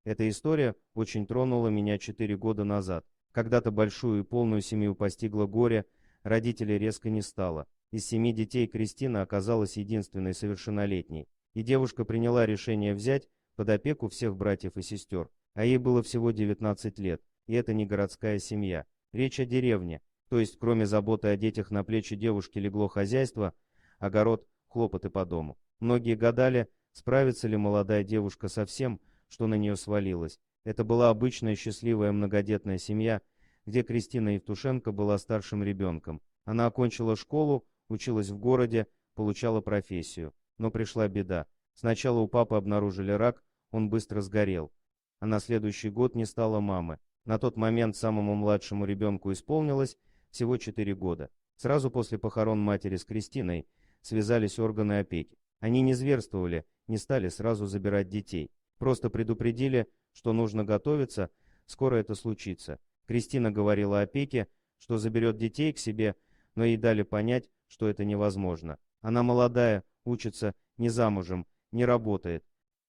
Эта история очень тронула меня 4 года назад. Когда-то большую и полную семью постигло горе, родителей резко не стало. Из 7 детей Кристина оказалась единственной совершеннолетней, и девушка приняла решение взять под опеку всех братьев и сестер, а ей было всего 19 лет, и это не городская семья. Речь о деревне, то есть кроме заботы о детях на плечи девушки легло хозяйство, огород, хлопоты по дому. Многие гадали, справится ли молодая девушка со всем, что на нее свалилось. Это была обычная счастливая многодетная семья, где Кристина Евтушенко была старшим ребенком. Она окончила школу, училась в городе, получала профессию. Но пришла беда. Сначала у папы обнаружили рак, он быстро сгорел. А на следующий год не стало мамы. На тот момент самому младшему ребенку исполнилось всего 4 года. Сразу после похорон матери с Кристиной связались органы опеки. Они не зверствовали, не стали сразу забирать детей. Просто предупредили, что нужно готовиться, скоро это случится. Кристина говорила опеке, что заберет детей к себе, но ей дали понять, что это невозможно. Она молодая, учится, не замужем, не работает.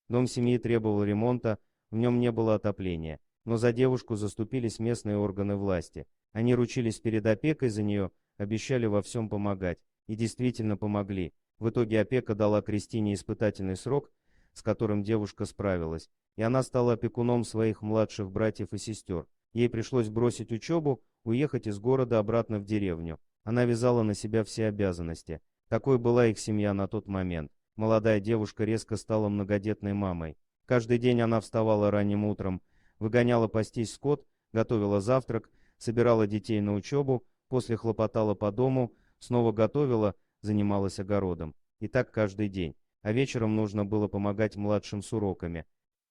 Дом семьи требовал ремонта, в нем не было отопления. Но за девушку заступились местные органы власти. Они ручились перед опекой за нее, обещали во всем помогать. И действительно помогли. В итоге опека дала Кристине испытательный срок, с которым девушка справилась, и она стала опекуном своих младших братьев и сестер. Ей пришлось бросить учебу, уехать из города обратно в деревню. Она вязала на себя все обязанности. Такой была их семья на тот момент. Молодая девушка резко стала многодетной мамой. Каждый день она вставала ранним утром, выгоняла пастись скот, готовила завтрак, собирала детей на учебу, после хлопотала по дому, снова готовила, занималась огородом. И так каждый день. А вечером нужно было помогать младшим с уроками.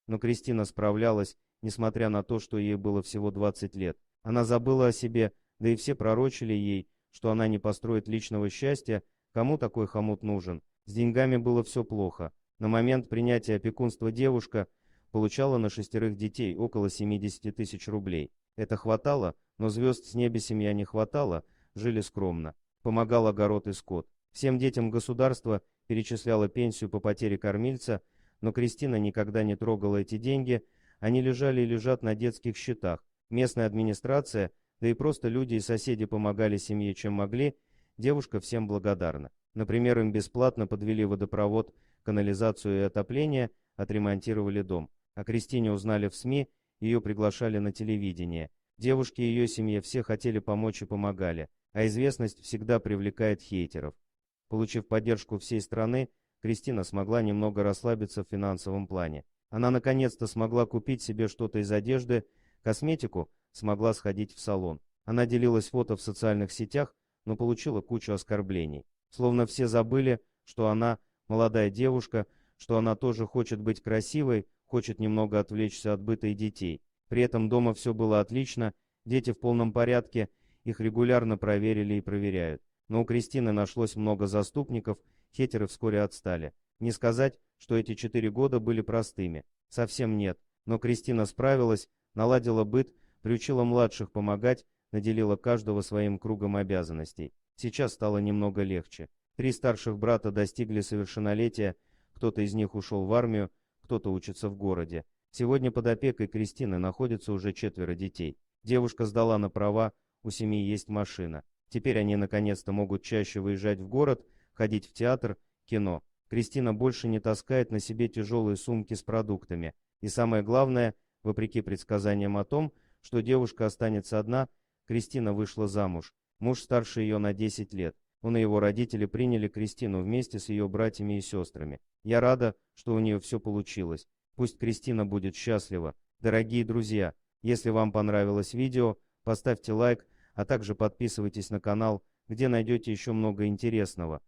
Но Кристина справлялась, несмотря на то, что ей было всего 20 лет. Она забыла о себе, да и все пророчили ей, что она не построит личного счастья, кому такой хомут нужен. С деньгами было все плохо. На момент принятия опекунства девушка получала на 6 детей около 70 тысяч рублей. Это хватало, но звезд с неба семья не хватало, жили скромно. Помогал огород и скот. Всем детям государство перечисляло пенсию по потере кормильца, но Кристина никогда не трогала эти деньги, они лежали и лежат на детских счетах. Местная администрация, да и просто люди и соседи помогали семье чем могли, девушка всем благодарна. Например, им бесплатно подвели водопровод, канализацию и отопление, отремонтировали дом. О Кристине узнали в СМИ, ее приглашали на телевидение. Девушки и ее семье все хотели помочь и помогали, а известность всегда привлекает хейтеров. Получив поддержку всей страны, Кристина смогла немного расслабиться в финансовом плане. Она наконец-то смогла купить себе что-то из одежды, косметику, смогла сходить в салон. Она делилась фото в социальных сетях, но получила кучу оскорблений. Словно все забыли, что она молодая девушка, что она тоже хочет быть красивой, хочет немного отвлечься от быта и детей. При этом дома все было отлично, дети в полном порядке, их регулярно проверили и проверяют. Но у Кристины нашлось много заступников, хейтеры вскоре отстали. Не сказать, что эти 4 года были простыми. Совсем нет. Но Кристина справилась, наладила быт, приучила младших помогать, наделила каждого своим кругом обязанностей. Сейчас стало немного легче. 3 старших брата достигли совершеннолетия, кто-то из них ушел в армию, кто-то учится в городе. Сегодня под опекой Кристины находится уже 4 детей. Девушка сдала на права, у семьи есть машина. Теперь они наконец-то могут чаще выезжать в город, ходить в театр, кино. Кристина больше не таскает на себе тяжелые сумки с продуктами. И самое главное, вопреки предсказаниям о том, что девушка останется одна, Кристина вышла замуж. Муж старше ее на 10 лет. Он и его родители приняли Кристину вместе с ее братьями и сестрами. Я рада, что у нее все получилось. Пусть Кристина будет счастлива. Дорогие друзья, если вам понравилось видео, поставьте лайк, а также подписывайтесь на канал, где найдете еще много интересного.